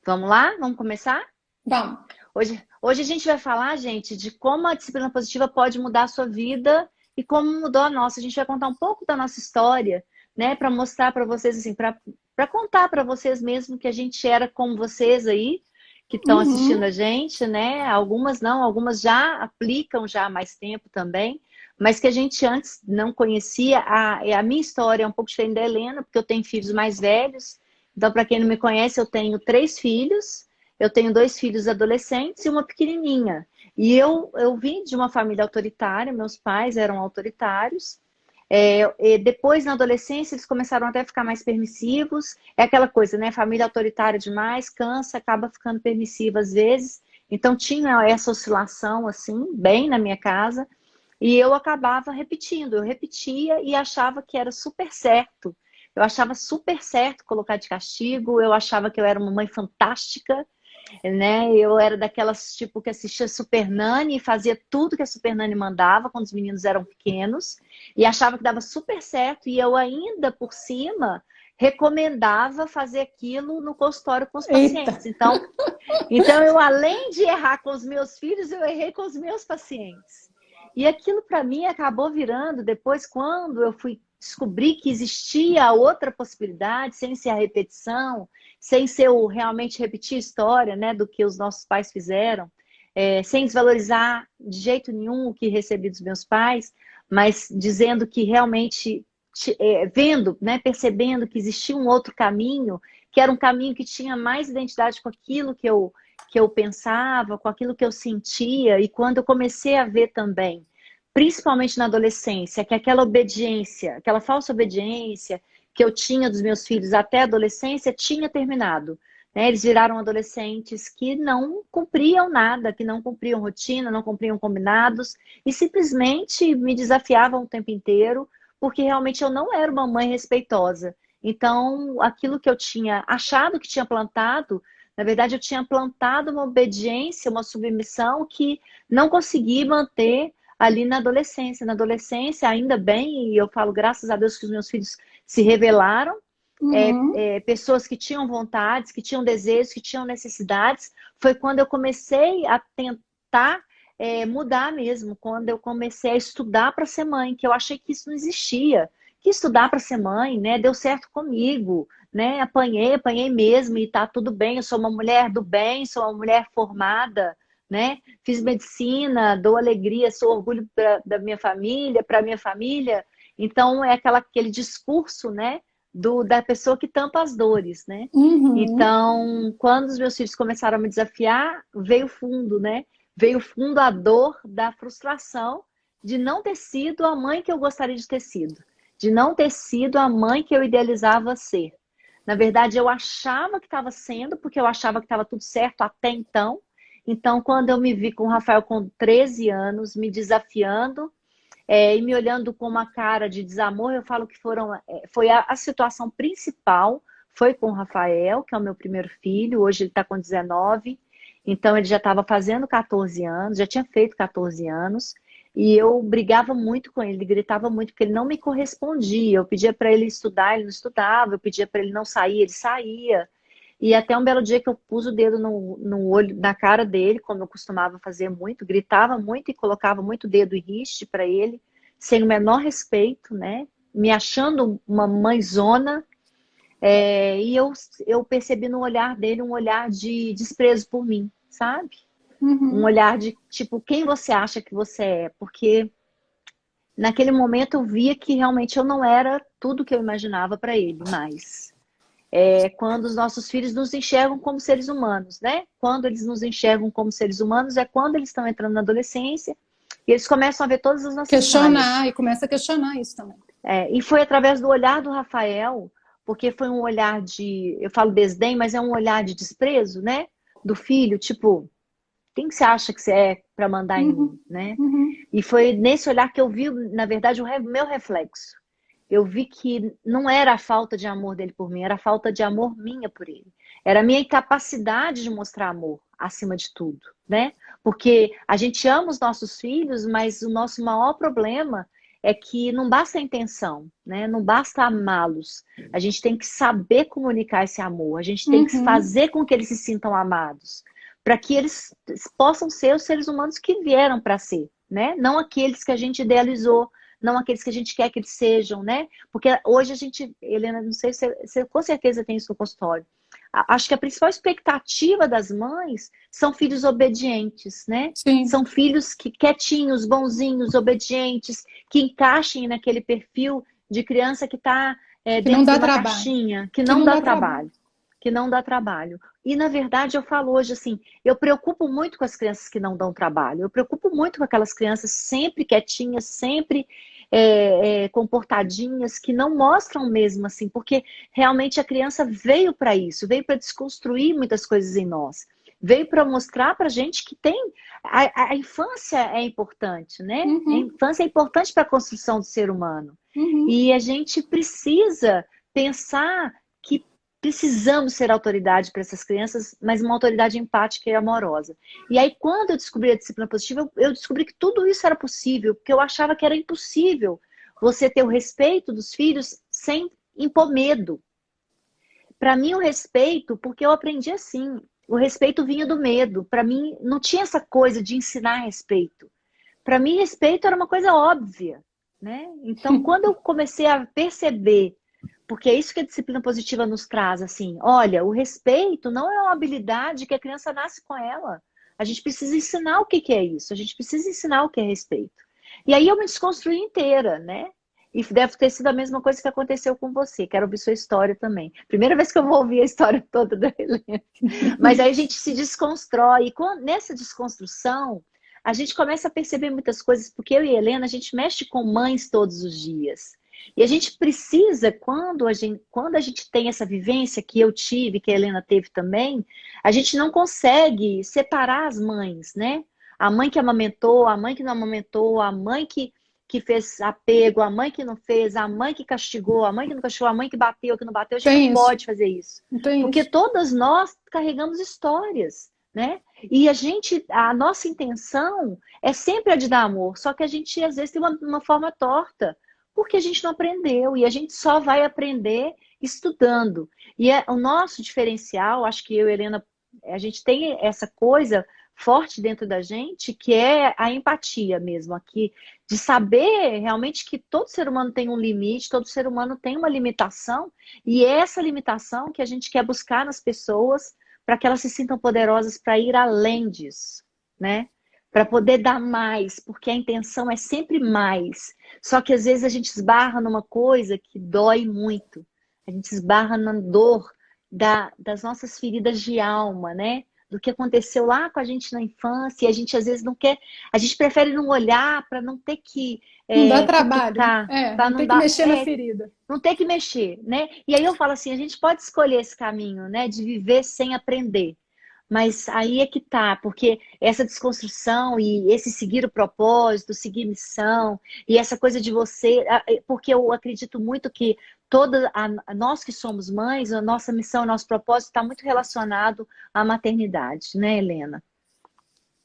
Vamos lá? Vamos começar? Vamos. Hoje a gente vai falar, gente, de como a disciplina positiva pode mudar a sua vida e como mudou a nossa. A gente vai contar um pouco da nossa história, né, para mostrar para vocês, assim, para contar para vocês mesmo que a gente era como vocês aí, que estão assistindo Uhum. a gente, né? Algumas não, algumas já aplicam já há mais tempo também, mas que a gente antes não conhecia. A minha história é um pouco diferente da Helena, porque eu tenho filhos mais velhos. Então, para quem não me conhece, eu tenho 3 filhos. Eu tenho 2 filhos adolescentes e uma pequenininha. E eu vim de uma família autoritária, meus pais eram autoritários. E depois, na adolescência, eles começaram até a ficar mais permissivos. É aquela coisa, né? Família autoritária demais, cansa, acaba ficando permissiva às vezes. Então, tinha essa oscilação, assim, bem na minha casa. E eu acabava repetindo. Eu repetia e achava que era super certo. Eu achava super certo colocar de castigo. Eu achava que eu era uma mãe fantástica, né? Eu era daquelas tipo que assistia Super Nanny e fazia tudo que a Super Nanny mandava quando os meninos eram pequenos e achava que dava super certo e eu ainda por cima recomendava fazer aquilo no consultório com os Eita. pacientes. Então eu além de errar com os meus filhos, eu errei com os meus pacientes. E aquilo para mim acabou virando depois quando eu fui descobrir que existia outra possibilidade, sem ser a repetição, sem ser o realmente repetir a história, né, do que os nossos pais fizeram, sem desvalorizar de jeito nenhum o que recebi dos meus pais, mas dizendo que realmente, vendo, né, percebendo que existia um outro caminho, que era um caminho que tinha mais identidade com aquilo que eu pensava, com aquilo que eu sentia, e quando eu comecei a ver também, principalmente na adolescência, que aquela obediência, aquela falsa obediência que eu tinha dos meus filhos até a adolescência tinha terminado. Né? Eles viraram adolescentes que não cumpriam nada, que não cumpriam rotina, não cumpriam combinados e simplesmente me desafiavam o tempo inteiro, porque realmente eu não era uma mãe respeitosa. Então, aquilo que eu tinha achado que tinha plantado, na verdade, eu tinha plantado uma obediência, uma submissão que não consegui manter ali na adolescência. Na adolescência, ainda bem, e eu falo graças a Deus que os meus filhos se revelaram, Uhum. pessoas que tinham vontades, que tinham desejos, que tinham necessidades. Foi quando eu comecei a tentar mudar mesmo, quando eu comecei a estudar para ser mãe, que eu achei que isso não existia. Que estudar para ser mãe, né? Deu certo comigo, né? Apanhei mesmo e tá tudo bem. Eu sou uma mulher do bem, sou uma mulher formada, né? Fiz medicina, dou alegria, sou orgulho da minha família, para minha família. Então é aquele discurso, né? Da pessoa que tampa as dores, né? Uhum. Então, quando os meus filhos começaram a me desafiar, veio fundo, né? Veio fundo a dor da frustração de não ter sido a mãe que eu gostaria de ter sido, de não ter sido a mãe que eu idealizava ser. Na verdade, eu achava que estava sendo, porque eu achava que estava tudo certo até então. Então, quando eu me vi com o Rafael com 13 anos, me desafiando, e me olhando com uma cara de desamor, eu falo que foi a situação principal, foi com o Rafael, que é o meu primeiro filho, hoje ele está com 19, então ele já estava fazendo 14 anos, já tinha feito 14 anos, e eu brigava muito com ele, gritava muito, porque ele não me correspondia, eu pedia para ele estudar, ele não estudava, eu pedia para ele não sair, ele saía, e até um belo dia que eu pus o dedo no olho, na cara dele, como eu costumava fazer muito, gritava muito e colocava muito dedo em riste para ele, sem o menor respeito, né? Me achando uma mãezona. E eu percebi no olhar dele um olhar de desprezo por mim, sabe? Um Uhum. olhar de tipo, quem você acha que você é? Porque naquele momento eu via que realmente eu não era tudo que eu imaginava para ele mais. Quando os nossos filhos nos enxergam como seres humanos, né? Quando eles nos enxergam como seres humanos é quando eles estão entrando na adolescência e eles começam a ver todas as nossas Questionar, falhas. e começa a questionar isso também. E foi através do olhar do Rafael, porque foi um olhar de, eu falo desdém, mas é um olhar de desprezo, né? Do filho, tipo, quem que você acha que você é para mandar em Uhum. mim, né? Uhum. E foi nesse olhar que eu vi, na verdade, o meu reflexo. Eu vi que não era a falta de amor dele por mim, era a falta de amor minha por ele. Era a minha incapacidade de mostrar amor acima de tudo, né? Porque a gente ama os nossos filhos, mas o nosso maior problema é que não basta a intenção, né? Não basta amá-los. A gente tem que saber comunicar esse amor. A gente tem que Uhum. fazer com que eles se sintam amados, para que eles possam ser os seres humanos que vieram para ser, né? Não aqueles que a gente idealizou, não aqueles que a gente quer que eles sejam, né? Porque hoje a gente, Helena, não sei se você com certeza tem isso no consultório. Acho que a principal expectativa das mães são filhos obedientes, né? Sim. São filhos que quietinhos, bonzinhos, obedientes, que encaixem naquele perfil de criança que está Que não dentro de dá uma trabalho. caixinha, que Que não não dá dá trabalho. trabalho, que não dá trabalho. E na verdade eu falo hoje assim, eu preocupo muito com as crianças que não dão trabalho. Eu preocupo muito com aquelas crianças sempre quietinhas, sempre comportadinhas, que não mostram mesmo assim, porque realmente a criança veio para isso, veio para desconstruir muitas coisas em nós. Veio para mostrar para a gente que tem. A infância é importante, né? A Uhum. infância é importante para a construção do ser humano. Uhum. E a gente precisa pensar que precisamos ser autoridade para essas crianças, mas uma autoridade empática e amorosa. E aí, quando eu descobri a disciplina positiva, eu descobri que tudo isso era possível, porque eu achava que era impossível você ter o respeito dos filhos sem impor medo. Para mim, o respeito, porque eu aprendi assim, o respeito vinha do medo. Para mim, não tinha essa coisa de ensinar respeito. Para mim, respeito era uma coisa óbvia, né? Então, quando eu comecei a perceber, porque é isso que a disciplina positiva nos traz, assim, olha, o respeito não é uma habilidade que a criança nasce com ela. A gente precisa ensinar o que que é isso, a gente precisa ensinar o que é respeito. E aí eu me desconstruí inteira, né? E deve ter sido a mesma coisa que aconteceu com você. Quero ouvir sua história também. Primeira vez que eu vou ouvir a história toda da Helena. Mas aí a gente se desconstrói. E nessa desconstrução, a gente começa a perceber muitas coisas, porque eu e a Helena, a gente mexe com mães todos os dias. E a gente precisa, quando a gente tem essa vivência que eu tive, que a Helena teve também, a gente não consegue separar as mães, né? A mãe que amamentou, a mãe que não amamentou, a mãe que fez apego, a mãe que não fez, a mãe que castigou, a mãe que não castigou, a mãe que bateu, que não bateu. A gente não Tem isso. pode fazer isso. Não tem Porque isso. todas nós carregamos histórias, né? E a nossa intenção é sempre a de dar amor, só que a gente às vezes tem uma forma torta, porque a gente não aprendeu e a gente só vai aprender estudando. E o nosso diferencial, acho que eu e a Helena, a gente tem essa coisa forte dentro da gente, que é a empatia mesmo, aqui, de saber realmente que todo ser humano tem um limite, todo ser humano tem uma limitação, e é essa limitação que a gente quer buscar nas pessoas para que elas se sintam poderosas para ir além disso, né? Para poder dar mais, porque a intenção é sempre mais. Só que às vezes a gente esbarra numa coisa que dói muito. A gente esbarra na dor das nossas feridas de alma, né? Do que aconteceu lá com a gente na infância, e a gente às vezes não quer, a gente prefere não olhar para não ter que Não dá trabalho. cutucar, É, para não não tem que dar, mexer na ferida. não ter que mexer, né? E aí eu falo assim, a gente pode escolher esse caminho, né, de viver sem aprender. Mas aí é que tá, porque essa desconstrução e esse seguir o propósito, seguir missão, e essa coisa de você, porque eu acredito muito que nós que somos mães, a nossa missão, o nosso propósito está muito relacionado à maternidade, né, Helena?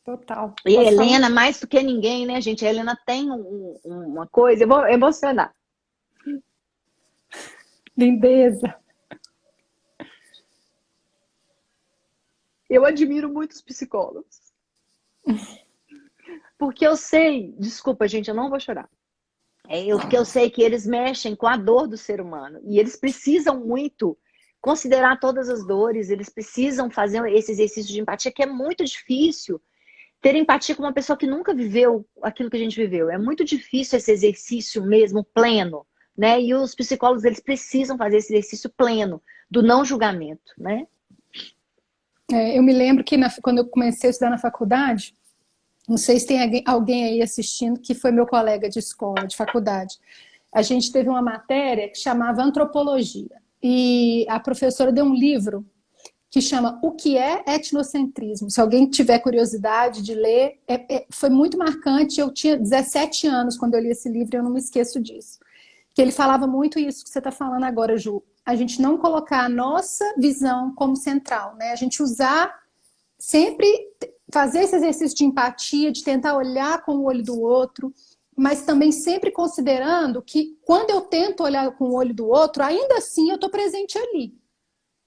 Total. E a Nós Helena, estamos. mais do que ninguém, né, gente? A Helena tem uma coisa, eu vou emocionar. Lindeza. Eu admiro muitos psicólogos. Porque eu sei, desculpa, gente, eu não vou chorar. Porque eu sei que eles mexem com a dor do ser humano. E eles precisam muito considerar todas as dores, eles precisam fazer esse exercício de empatia, que é muito difícil ter empatia com uma pessoa que nunca viveu aquilo que a gente viveu. É muito difícil esse exercício mesmo pleno, né? E os psicólogos, eles precisam fazer esse exercício pleno do não julgamento, né? Eu me lembro que quando eu comecei a estudar na faculdade, não sei se tem alguém aí assistindo que foi meu colega de escola, de faculdade. A gente teve uma matéria que chamava Antropologia. E a professora deu um livro que chama O que é etnocentrismo? Se alguém tiver curiosidade de ler, foi muito marcante. Eu tinha 17 anos quando eu li esse livro e eu não me esqueço disso. Que ele falava muito isso que você está falando agora, Ju. A gente não colocar a nossa visão como central, né? A gente usar, sempre fazer esse exercício de empatia, de tentar olhar com o olho do outro, mas também sempre considerando que quando eu tento olhar com o olho do outro, ainda assim eu estou presente ali.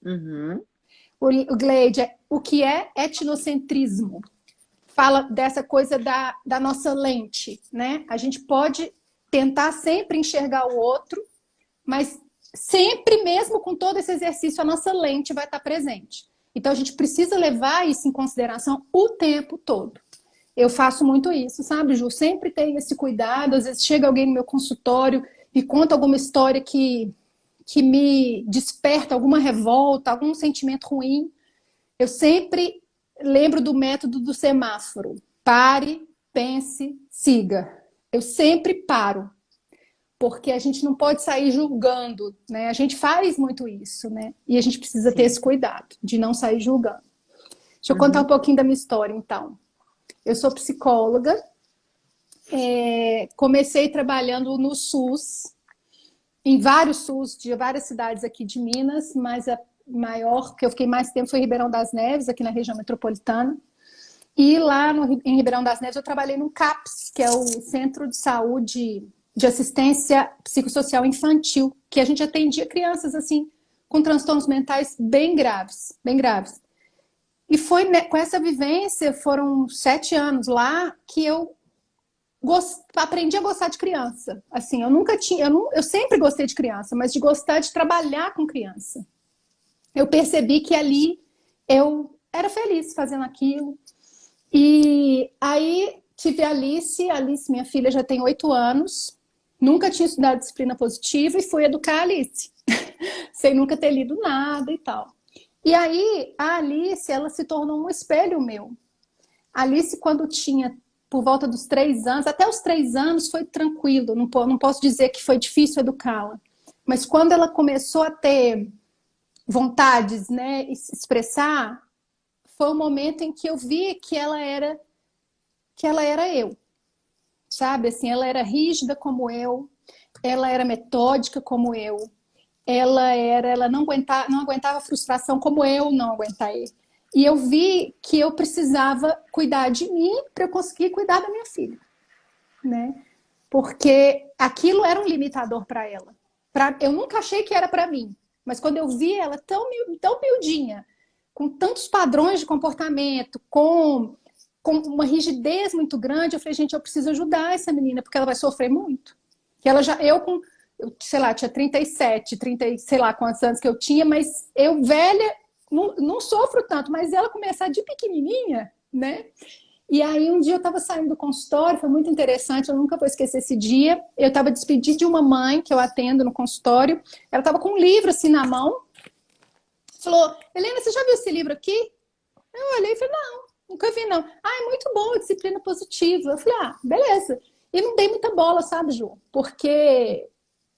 Uhum. O Gleide, o que é etnocentrismo? Fala dessa coisa da nossa lente, né? A gente pode tentar sempre enxergar o outro, mas sempre, mesmo com todo esse exercício, a nossa lente vai estar presente. Então, a gente precisa levar isso em consideração o tempo todo. Eu faço muito isso, sabe, Ju? Sempre tenho esse cuidado. Às vezes chega alguém no meu consultório e conta alguma história que me desperta alguma revolta, algum sentimento ruim. Eu sempre lembro do método do semáforo. Pare, pense, siga. Eu sempre paro, porque a gente não pode sair julgando, né? A gente faz muito isso, né? E a gente precisa ter Sim. esse cuidado de não sair julgando. Deixa eu contar um Uhum. pouquinho da minha história, então. Eu sou psicóloga, comecei trabalhando no SUS, em vários SUS de várias cidades aqui de Minas, mas a maior que eu fiquei mais tempo foi Ribeirão das Neves, aqui na região metropolitana. E lá em Ribeirão das Neves eu trabalhei no CAPS, que é o Centro de Saúde de Assistência Psicossocial Infantil, que a gente atendia crianças assim com transtornos mentais bem graves, bem graves. E foi com essa vivência, foram 7 anos lá, que eu aprendi a gostar de criança. Assim, eu nunca tinha, eu sempre gostei de criança, mas de gostar de trabalhar com criança. Eu percebi que ali eu era feliz fazendo aquilo. E aí tive a Alice. Alice, minha filha, já tem 8 anos. Nunca tinha estudado disciplina positiva e fui educar a Alice. Sem nunca ter lido nada e tal. E aí a Alice, ela se tornou um espelho meu. A Alice, quando tinha por volta dos 3 anos, até os 3 anos foi tranquilo, não posso dizer que foi difícil educá-la. Mas quando ela começou a ter vontades, né, e se expressar, foi o momento em que eu vi que ela era eu, sabe? Assim, ela era rígida como eu, ela era metódica como eu, ela não aguentava frustração como eu não aguentei. E eu vi que eu precisava cuidar de mim para eu conseguir cuidar da minha filha, né? Porque aquilo era um limitador para ela. Eu nunca achei que era para mim, mas quando eu vi ela tão miudinha, com tantos padrões de comportamento, com uma rigidez muito grande, eu falei, gente, eu preciso ajudar essa menina, porque ela vai sofrer muito. Que ela já, sei lá, tinha 37, 30, sei lá quantos anos que eu tinha, mas eu velha, não sofro tanto, mas ela começar de pequenininha, né? E aí um dia eu estava saindo do consultório, foi muito interessante, eu nunca vou esquecer esse dia. Eu estava despedida de uma mãe que eu atendo no consultório, ela estava com um livro assim na mão, falou, Helena, você já viu esse livro aqui? Eu olhei e falei, não, nunca vi não. Ah, é muito bom, disciplina positiva. Eu falei, ah, beleza. E não dei muita bola, sabe, Ju? Porque,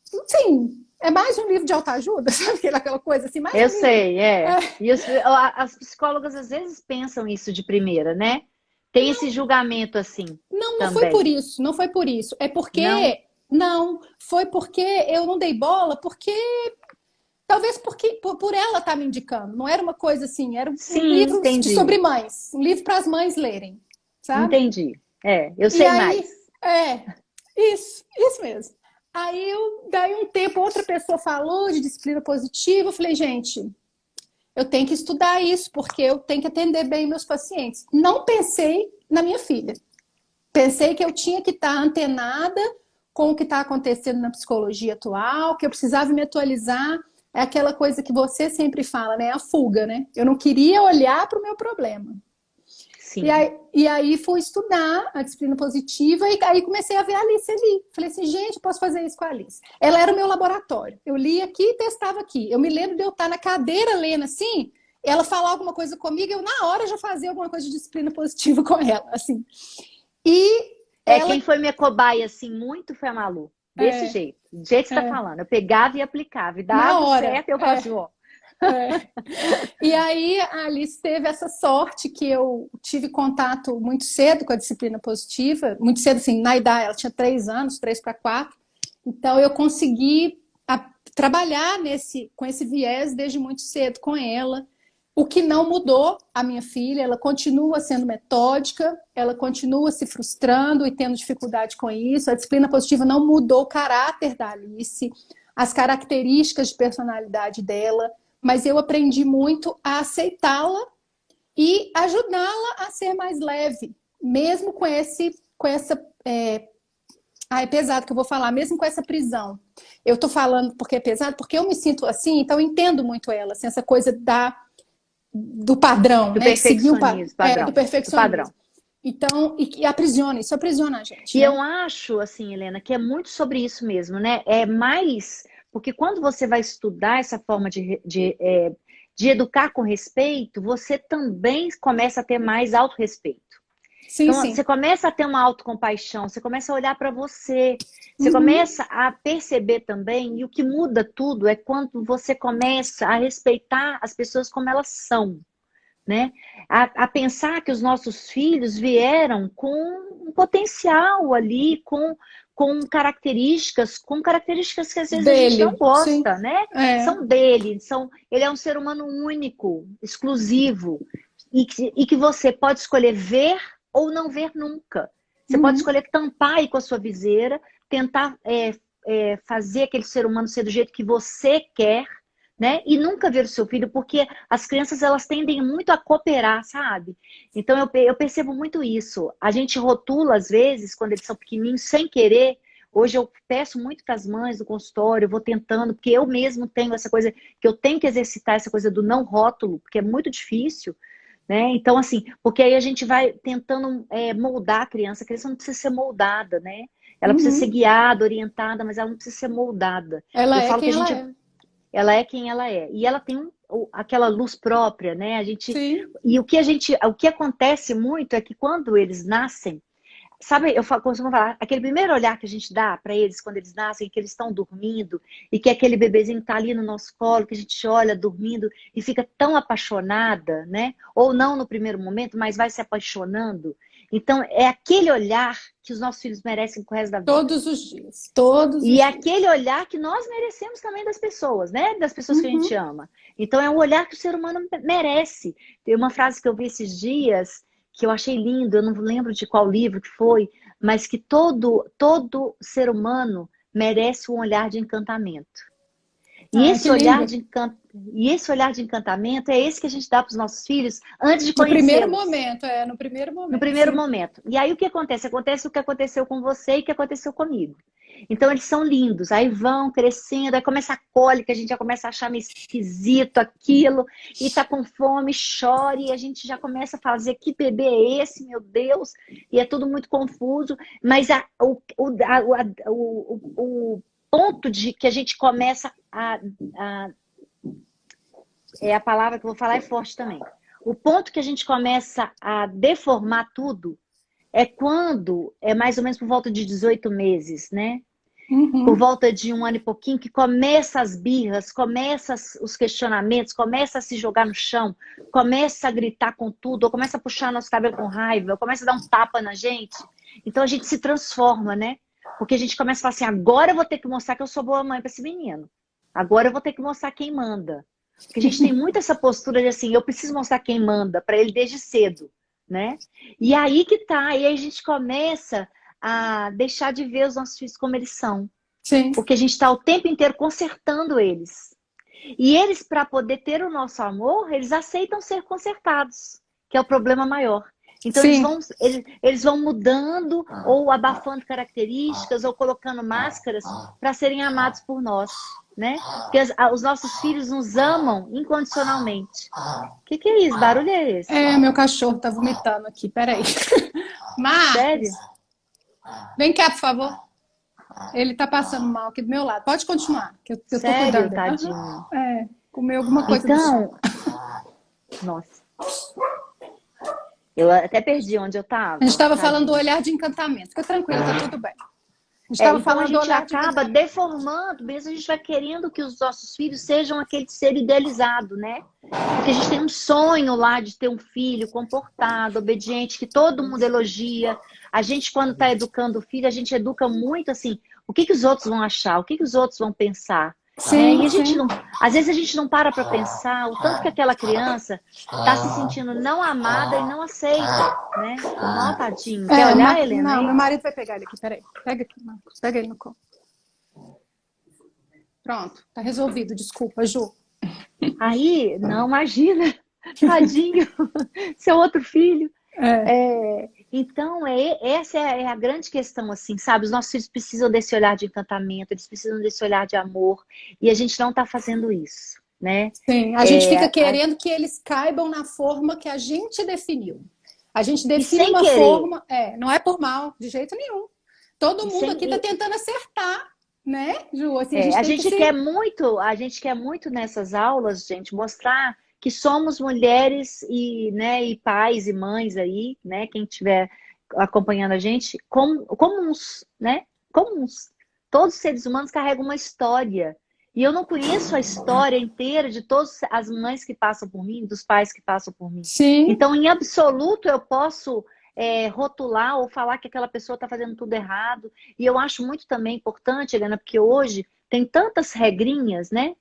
sim, é mais um livro de autoajuda, sabe aquela coisa assim? Mais Eu um livro. sei, E as psicólogas às vezes pensam isso de primeira, né? Tem esse julgamento assim Não foi por também. isso, não foi por isso. É Não? porque, não, foi porque eu não dei bola, porque, talvez por ela estar me indicando. Não era uma coisa assim, era um Sim, livro sobre entendi. mães, um livro para as mães lerem, sabe? Entendi. Eu E sei aí, mais. isso mesmo. Aí, daí um tempo, outra pessoa falou de disciplina positiva, eu falei, gente, eu tenho que estudar isso, porque eu tenho que atender bem meus pacientes. Não pensei na minha filha. Pensei que eu tinha que estar antenada com o que está acontecendo na psicologia atual, que eu precisava me atualizar. É aquela coisa que você sempre fala, né? A fuga, né? Eu não queria olhar para o meu problema. Sim. E aí fui estudar a disciplina positiva e aí comecei a ver a Alice ali. Falei assim, gente, eu posso fazer isso com a Alice. Ela era o meu laboratório. Eu lia aqui e testava aqui. Eu me lembro de eu estar na cadeira lendo assim, ela falar alguma coisa comigo, eu na hora já fazia alguma coisa de disciplina positiva com ela, assim. E ela... Quem foi minha cobaia assim muito foi a Malu. Desse É, jeito. Do jeito que você está é, falando. Eu pegava e aplicava. E na dava hora. certo, eu falava assim, ó. E aí a Alice teve essa sorte que eu tive contato muito cedo com a disciplina positiva, muito cedo assim, na idade, ela tinha 3 anos, 3 para 4, então eu consegui trabalhar com esse viés desde muito cedo com ela, O que não mudou, a minha filha, ela continua sendo metódica, ela continua se frustrando e tendo dificuldade com isso. A disciplina positiva não mudou o caráter da Alice, as características de personalidade dela, mas eu aprendi muito a aceitá-la e ajudá-la a ser mais leve, mesmo com essa é pesado que eu vou falar, mesmo com essa prisão. Eu tô falando porque é pesado, porque eu me sinto assim, então eu entendo muito ela, assim, essa coisa do padrão, Do né? perfeccionismo, padrão. Do perfeccionismo. Então, e aprisiona, isso aprisiona a gente. E né? eu acho, assim, Helena, que é muito sobre isso mesmo, né? É mais... Porque quando você vai estudar essa forma de educar com respeito, você também começa a ter mais autorrespeito. Sim, Então, sim. você começa a ter uma autocompaixão, você começa a olhar para você, você começa a perceber também, e o que muda tudo é quando você começa a respeitar as pessoas como elas são, né? A pensar que os nossos filhos vieram com um potencial ali, com características que às vezes a gente não Dele, sim. gosta, né? É. São dele, ele é um ser humano único, exclusivo, e que você pode escolher ver ou não ver nunca. Você pode escolher tampar aí com a sua viseira, tentar fazer aquele ser humano ser do jeito que você quer, né? E nunca ver o seu filho, porque as crianças, elas tendem muito a cooperar, sabe? Então eu percebo muito isso. A gente rotula, às vezes, quando eles são pequenininhos, sem querer. Hoje eu peço muito para as mães do consultório, eu vou tentando, porque eu mesmo tenho essa coisa, que eu tenho que exercitar essa coisa do não rótulo, porque é muito difícil. Né? Então, assim, porque aí a gente vai tentando moldar a criança não precisa ser moldada, né? Ela precisa ser guiada, orientada, mas ela não precisa ser moldada. Ela Eu é falo que quem a gente, ela é. ela é quem ela é. E ela tem aquela luz própria, né? A gente, Sim. e o que acontece muito é que quando eles nascem, sabe, costumo falar, aquele primeiro olhar que a gente dá para eles quando eles nascem, que eles estão dormindo, e que aquele bebezinho está ali no nosso colo, que a gente olha dormindo e fica tão apaixonada, né? Ou não no primeiro momento, mas vai se apaixonando. Então, é aquele olhar que os nossos filhos merecem pro resto da vida. Todos os dias. Todos E os é dias. aquele olhar que nós merecemos também das pessoas, né? Das pessoas que a gente ama. Então, é um olhar que o ser humano merece. Tem uma frase que eu vi esses dias que eu achei lindo, eu não lembro de qual livro que foi, mas que todo ser humano merece um olhar de encantamento. E Ah, esse que lindo. olhar de encantamento é esse que a gente dá para os nossos filhos antes de No primeiro conhecê-los. momento, no primeiro No momento. primeiro Sim. momento. E aí o que acontece? Acontece o que aconteceu com você e o que aconteceu comigo. Então eles são lindos, aí vão crescendo, aí começa a cólica, a gente já começa a achar meio esquisito aquilo, e tá com fome, chora, e a gente já começa a fazer que bebê é esse, meu Deus, e é tudo muito confuso, mas o ponto de que a gente começa a palavra que eu vou falar é forte também. O ponto que a gente começa a deformar tudo é quando, é mais ou menos por volta de 18 meses, né? Por volta de 1 ano e pouquinho, que começa as birras, começa os questionamentos, começa a se jogar no chão, começa a gritar com tudo, ou começa a puxar nosso cabelo com raiva, ou começa a dar um tapa na gente. Então a gente se transforma, né? Porque a gente começa a falar assim, agora eu vou ter que mostrar que eu sou boa mãe para esse menino. Agora eu vou ter que mostrar quem manda. Porque a gente tem muito essa postura de assim, eu preciso mostrar quem manda para ele desde cedo, né? E aí que tá, e aí a gente começa a deixar de ver os nossos filhos como eles são. Sim. Porque a gente está o tempo inteiro consertando eles. E eles, para poder ter o nosso amor, eles aceitam ser consertados, que é o problema maior. Então eles vão mudando ou abafando características ou colocando máscaras para serem amados por nós, né? Porque os nossos filhos nos amam incondicionalmente. O que é isso? Barulho é esse? É, meu cachorro tá vomitando aqui, peraí. Marcos, Sério? vem cá, por favor. Ele tá passando mal aqui do meu lado. Pode continuar, que eu tô Sério, cuidando. tadinho. Comeu alguma coisa do chão. Nossa. Eu até perdi onde eu estava. A gente estava falando do olhar de encantamento. Fica tranquilo, tá tudo bem. A gente Então a gente acaba deformando, mesmo a gente vai querendo que os nossos filhos sejam aquele ser idealizado, né? Porque a gente tem um sonho lá de ter um filho comportado, obediente, que todo mundo elogia. A gente, quando está educando o filho, a gente educa muito assim, o que os outros vão achar, o que os outros vão pensar. né? Sim, E a gente sim. não, às vezes a gente não para pensar o tanto que aquela criança está se sentindo não amada e não aceita, né? Ó, tadinho. Quer olhar, Helena? Não, Aí? meu marido vai pegar ele aqui, peraí. Pega aqui, Marcos, pega ele no colo. Pronto, tá resolvido, desculpa, Ju. Aí, não, imagina, tadinho, seu outro filho. É, Então, essa é a grande questão, assim, sabe? Os nossos filhos precisam desse olhar de encantamento, eles precisam desse olhar de amor, e a gente não está fazendo isso, né? sim, a gente fica querendo que eles caibam na forma que a gente definiu. A gente E define sem uma querer, forma, não é por mal, de jeito nenhum. Todo e mundo sem, aqui está tentando acertar, né, Ju? Assim, a É, gente tem que se... a gente quer muito nessas aulas, gente, mostrar que somos mulheres e, né, e pais e mães aí, né, quem estiver acompanhando a gente, comuns, né, comuns. Todos os seres humanos carregam uma história. E eu não conheço a história inteira de todas as mães que passam por mim, dos pais que passam por mim. Sim, Então, em absoluto, eu posso rotular ou falar que aquela pessoa está fazendo tudo errado. E eu acho muito também importante, Helena, porque hoje tem tantas regrinhas, né?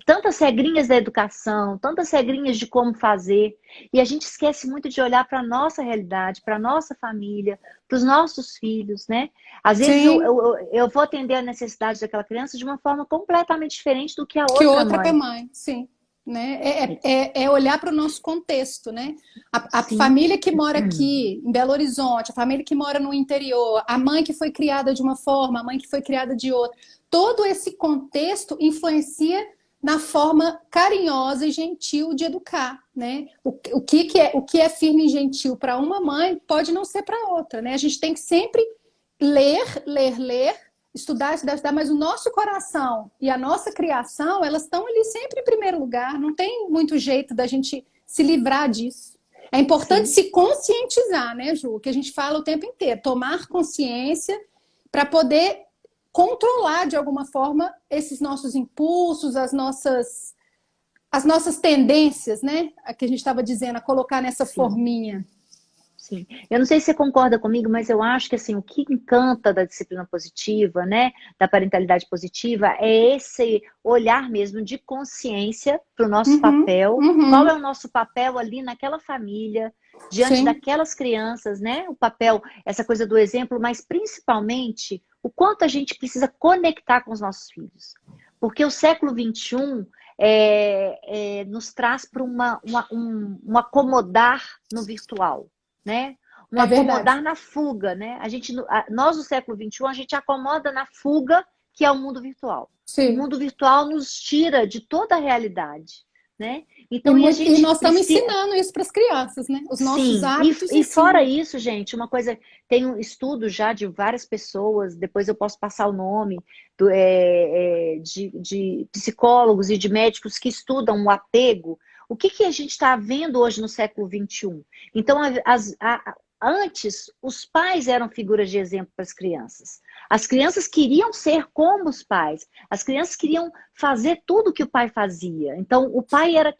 Tantas regrinhas da educação, tantas regrinhas de como fazer, e a gente esquece muito de olhar para a nossa realidade, para a nossa família, para os nossos filhos, né? Às vezes sim. eu vou atender a necessidade daquela criança de uma forma completamente diferente do que a Que outra outra que a mãe. mãe, sim. Né? É olhar para o nosso contexto, né? A Sim, família que mora aqui em Belo Horizonte, a família que mora no interior, a mãe que foi criada de uma forma, a mãe que foi criada de outra, todo esse contexto influencia na forma carinhosa e gentil de educar, né? O que é firme e gentil para uma mãe pode não ser para outra, né? A gente tem que sempre ler, estudar, estudar, mas o nosso coração e a nossa criação, elas estão ali sempre em primeiro lugar, não tem muito jeito da gente se livrar disso. É importante sim. se conscientizar, né, Ju? Que a gente fala o tempo inteiro, tomar consciência para poder controlar de alguma forma esses nossos impulsos, as nossas tendências, né? A que a gente estava dizendo, a colocar nessa Sim. forminha. Sim, eu não sei se você concorda comigo, mas eu acho que assim, o que encanta da disciplina positiva, né, da parentalidade positiva, é esse olhar mesmo de consciência para o nosso Uhum, papel. Qual é o uhum, nosso papel ali naquela família, diante sim, daquelas crianças, né? O papel, essa coisa do exemplo, mas principalmente o quanto a gente precisa conectar com os nossos filhos. Porque o século XXI nos traz para um acomodar no virtual, né? Um é verdade. acomodar na fuga, né? Nós do século XXI, a gente acomoda na fuga, que é o mundo virtual. O Sim. mundo virtual nos tira de toda a realidade, né? Então, e a E gente nós estamos precisa. ensinando isso para as crianças, né? Os nossos Sim, hábitos e fora ensinam. isso, gente, uma coisa, tem um estudo já de várias pessoas, depois eu posso passar o nome de psicólogos e de médicos que estudam o apego. O que a gente está vendo hoje no século XXI? Então, antes, os pais eram figuras de exemplo para as crianças. As crianças queriam ser como os pais, as crianças queriam fazer tudo que o pai fazia. Então, o pai era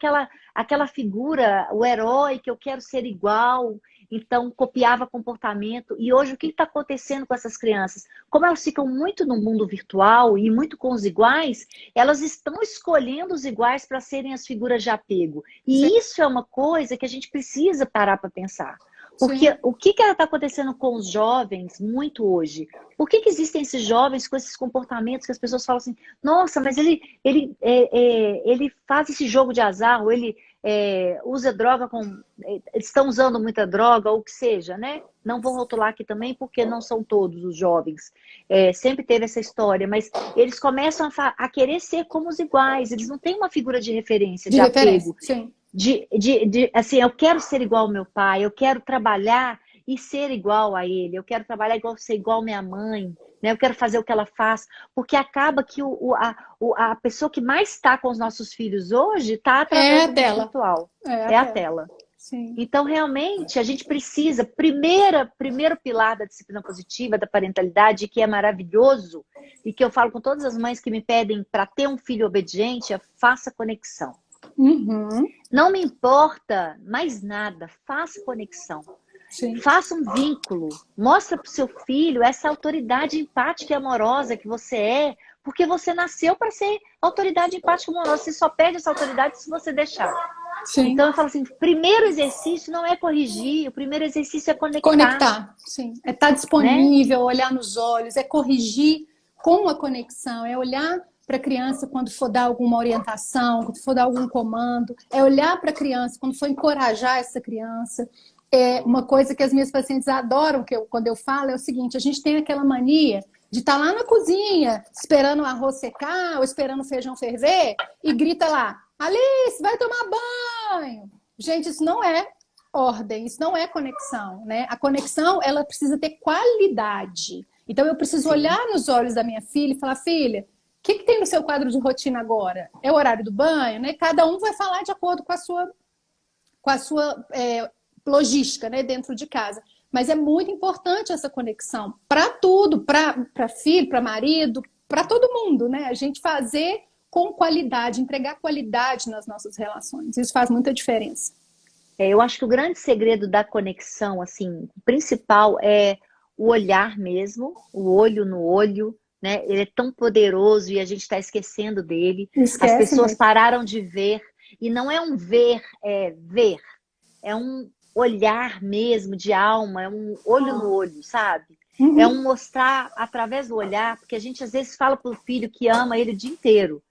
aquela figura, o herói que eu quero ser igual, então copiava comportamento. E hoje o que está acontecendo com essas crianças? Como elas ficam muito no mundo virtual e muito com os iguais, elas estão escolhendo os iguais para serem as figuras de apego. Sim, E isso é uma coisa que a gente precisa parar para pensar. Porque sim. o que está acontecendo com os jovens muito hoje? Por que existem esses jovens com esses comportamentos que as pessoas falam assim, nossa, mas ele faz esse jogo de azar, ou ele usa droga estão usando muita droga, ou o que seja, né? Não vou rotular aqui também, porque não são todos os jovens. Sempre teve essa história, mas eles começam a querer ser como os iguais, eles não têm uma figura de referência, De de referência, apego, sim. assim, eu quero ser igual ao meu pai, eu quero trabalhar e ser igual a ele, eu quero trabalhar igual, ser igual à minha mãe, né? Eu quero fazer o que ela faz, porque acaba que a pessoa que mais está com os nossos filhos hoje está É através a do mundo tela. virtual, É a é a tela. tela. Sim. Então, realmente, a gente precisa, primeiro pilar da disciplina positiva, da parentalidade, que é maravilhoso, e que eu falo com todas as mães que me pedem para ter um filho obediente, é faça conexão. Uhum, Não me importa mais nada, faça conexão. sim. Faça um vínculo. Mostra para o seu filho essa autoridade empática e amorosa que você é, Porque você nasceu para ser autoridade empática amorosa. Você só perde essa autoridade se você deixar. Sim. Então eu falo assim, o primeiro exercício não é corrigir, o primeiro exercício é conectar. Conectar, sim. É estar disponível, né? Olhar nos olhos, é corrigir com a conexão, é olhar para a criança quando for dar alguma orientação, quando for dar algum comando, é olhar para a criança quando for encorajar essa criança. É uma coisa que as minhas pacientes adoram quando eu falo é o seguinte, a gente tem aquela mania de estar lá na cozinha, esperando o arroz secar ou esperando o feijão ferver e grita lá, Alice, vai tomar banho. Gente, isso não é ordem, isso não é conexão, né? A conexão, ela precisa ter qualidade. Então, eu preciso olhar nos olhos da minha filha e falar, filha, o que tem no seu quadro de rotina agora? É o horário do banho, né? Cada um vai falar de acordo com a sua logística, né? Dentro de casa. Mas é muito importante essa conexão para tudo, para filho, para marido, para todo mundo, né? A gente fazer com qualidade, entregar qualidade nas nossas relações. Isso faz muita diferença. Eu acho que o grande segredo da conexão, assim, principal é o olhar mesmo, o olho no olho, né? Ele é tão poderoso e a gente está esquecendo dele. As pessoas pararam de ver, e não é um ver, é ver. É um olhar mesmo de alma, é um olho no olho, sabe? Uhum. É um mostrar através do olhar, porque a gente às vezes fala pro filho que ama ele o dia inteiro.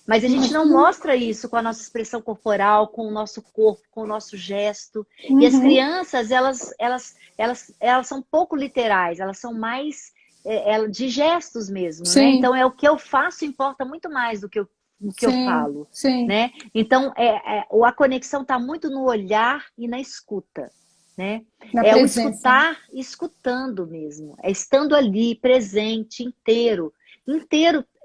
Mas a gente não mostra isso com a nossa expressão corporal, com o nosso corpo, com o nosso gesto. Uhum. E as crianças, elas são pouco literais, elas são mais de gestos mesmo, né? Então, o que eu faço importa muito mais do que eu falo, né? Então, a conexão está muito no olhar e na escuta, né? É o escutar, escutando mesmo. É estando ali, presente, inteiro.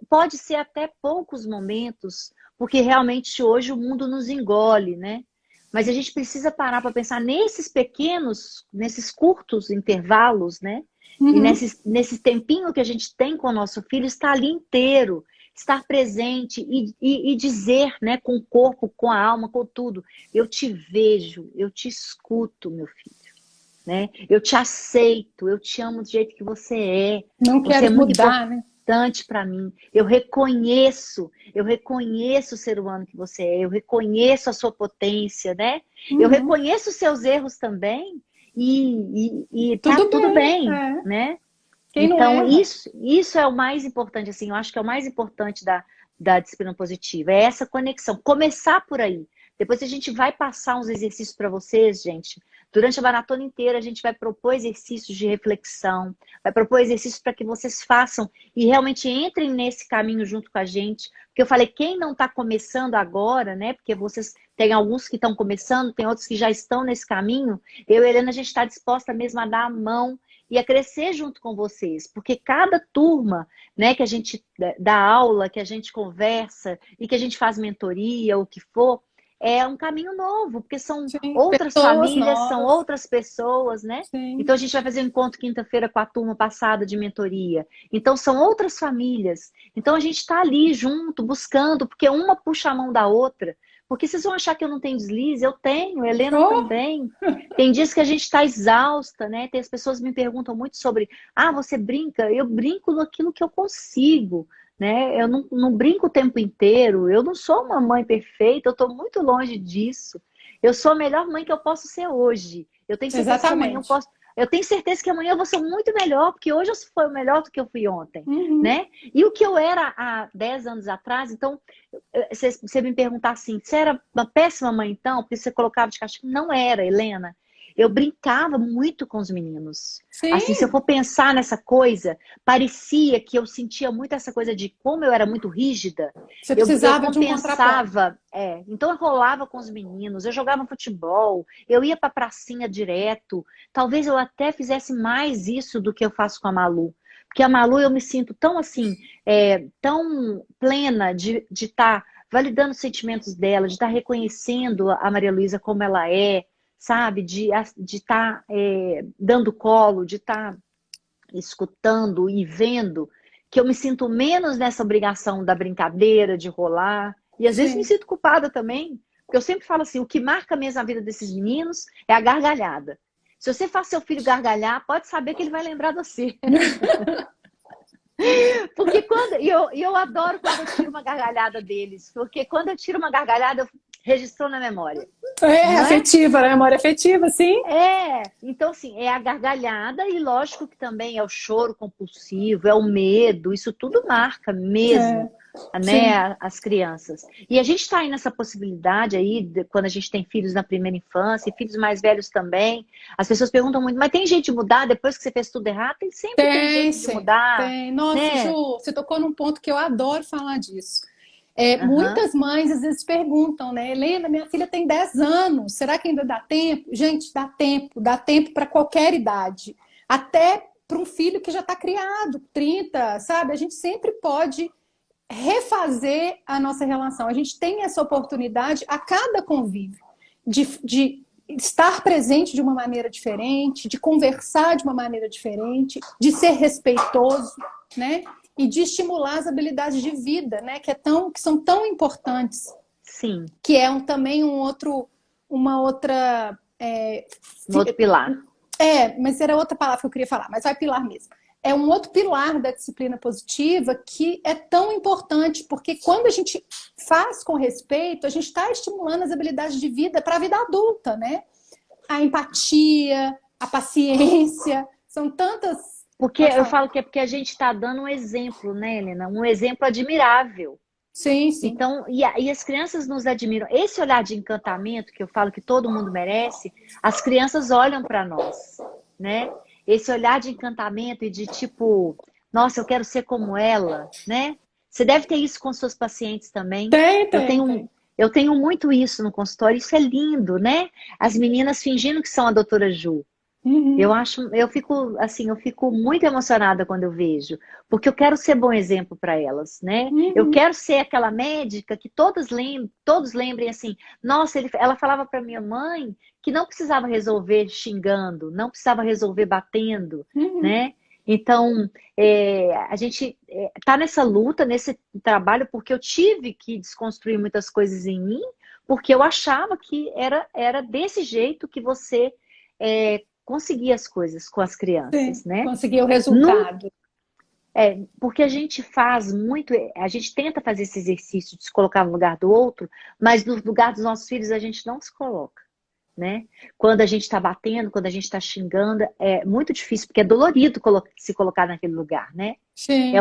Pode ser até poucos momentos, porque realmente hoje o mundo nos engole, né? Mas a gente precisa parar para pensar nesses curtos intervalos, né? Uhum. E nesse tempinho que a gente tem com o nosso filho, estar ali inteiro, estar presente e dizer, né, com o corpo, com a alma, com tudo, eu te vejo, eu te escuto, meu filho, né? Eu te aceito, eu te amo do jeito que você é. Não você quero é muito mudar, né? Para mim, eu reconheço o ser humano que você é, eu reconheço a sua potência, né? Uhum. Eu reconheço os seus erros também e tudo bem, né? Então, isso é o mais importante, assim, eu acho que é o mais importante da disciplina positiva, é essa conexão, começar por aí. Depois a gente vai passar uns exercícios para vocês, gente. Durante a maratona inteira a gente vai propor exercícios de reflexão, vai propor exercícios para que vocês façam e realmente entrem nesse caminho junto com a gente. Porque eu falei, quem não está começando agora, né? Porque vocês tem alguns que estão começando, tem outros que já estão nesse caminho. Eu e a Helena, a gente está disposta mesmo a dar a mão e a crescer junto com vocês. Porque cada turma, né, que a gente dá aula, que a gente conversa e que a gente faz mentoria, o que for, é um caminho novo, porque são outras famílias, novas. São outras pessoas, né? Sim. Então a gente vai fazer um encontro quinta-feira com a turma passada de mentoria. Então são outras famílias. Então a gente está ali junto, buscando, porque uma puxa a mão da outra. Porque vocês vão achar que eu não tenho deslize, eu tenho, Helena também. Tem dias que a gente está exausta, né? Tem as pessoas me perguntam muito sobre, você brinca? Eu brinco naquilo que eu consigo. Né? Eu não brinco o tempo inteiro, eu não sou uma mãe perfeita, eu estou muito longe disso. Eu sou a melhor mãe que eu posso ser hoje. Eu tenho certeza que amanhã eu tenho certeza que amanhã eu vou ser muito melhor, porque hoje eu fui melhor do que eu fui ontem, né? E o que eu era há 10 anos atrás, então, você me perguntar assim, você era uma péssima mãe então, porque você colocava de castigo? Não era, Helena. Eu brincava muito com os meninos. Sim. Assim, se eu for pensar nessa coisa, parecia que eu sentia muito essa coisa de como eu era muito rígida. Você precisava eu compensava. Então eu rolava com os meninos, eu jogava futebol, eu ia pra pracinha direto. Talvez eu até fizesse mais isso do que eu faço com a Malu. Porque a Malu eu me sinto tão assim, tão plena de estar validando os sentimentos dela, de estar reconhecendo a Maria Luísa como ela é, sabe? De estar dando colo, de estar escutando e vendo, que eu me sinto menos nessa obrigação da brincadeira, de rolar. E às vezes me sinto culpada também, porque eu sempre falo assim, o que marca mesmo a vida desses meninos é a gargalhada. Se você faz seu filho gargalhar, pode saber que ele vai lembrar de você. Porque eu adoro quando eu tiro uma gargalhada deles, porque quando eu tiro uma gargalhada, eu registro na memória. É, Não é? afetiva, né? Memória afetiva, sim. Então assim, é a gargalhada e lógico que também é o choro compulsivo, é o medo, isso tudo marca mesmo, Sim. né, as crianças. E a gente está aí nessa possibilidade aí, quando a gente tem filhos na primeira infância, e filhos mais velhos também. As pessoas perguntam muito, mas tem jeito de mudar depois que você fez tudo errado? Sempre tem Tem, jeito de sempre. mudar, Tem. Nossa, né? Ju, você tocou num ponto que eu adoro falar disso. Aham. Muitas mães às vezes perguntam, né? Helena, minha filha tem 10 anos, será que ainda dá tempo? Gente, dá tempo para qualquer idade. Até para um filho que já está criado, 30, sabe? A gente sempre pode refazer a nossa relação. A gente tem essa oportunidade a cada convívio de estar presente de uma maneira diferente, de conversar de uma maneira diferente, de ser respeitoso, né? E de estimular as habilidades de vida, né? Que são tão importantes. Sim. Que é também uma outra... Um outro pilar. Mas era outra palavra que eu queria falar, mas vai pilar mesmo. É um outro pilar da disciplina positiva que é tão importante, porque quando a gente faz com respeito, a gente está estimulando as habilidades de vida para a vida adulta, né? A empatia, a paciência, são tantas... Porque eu falo que é porque a gente está dando um exemplo, né, Helena? Um exemplo admirável. Sim, sim. Então, e as crianças nos admiram. Esse olhar de encantamento que eu falo que todo mundo merece, as crianças olham para nós, né? Esse olhar de encantamento e de tipo, nossa, eu quero ser como ela, né? Você deve ter isso com suas pacientes também. Tem. Eu tenho muito isso no consultório, isso é lindo, né? As meninas fingindo que são a doutora Ju. Uhum. Eu fico muito emocionada quando eu vejo, porque eu quero ser bom exemplo para elas, né? Eu Uhum. quero ser aquela médica que todos lembrem assim, nossa, ela falava para minha mãe que não precisava resolver xingando, não precisava resolver batendo, Uhum. né? Então, a gente tá nessa luta, nesse trabalho, porque eu tive que desconstruir muitas coisas em mim, porque eu achava que era desse jeito que você conseguir as coisas com as crianças, Sim, né? conseguir o Não, resultado. porque a gente faz muito, a gente tenta fazer esse exercício de se colocar no lugar do outro, mas no lugar dos nossos filhos a gente não se coloca, né? Quando a gente está batendo, quando a gente está xingando, é muito difícil, porque é dolorido se colocar naquele lugar, né? Sim, sim,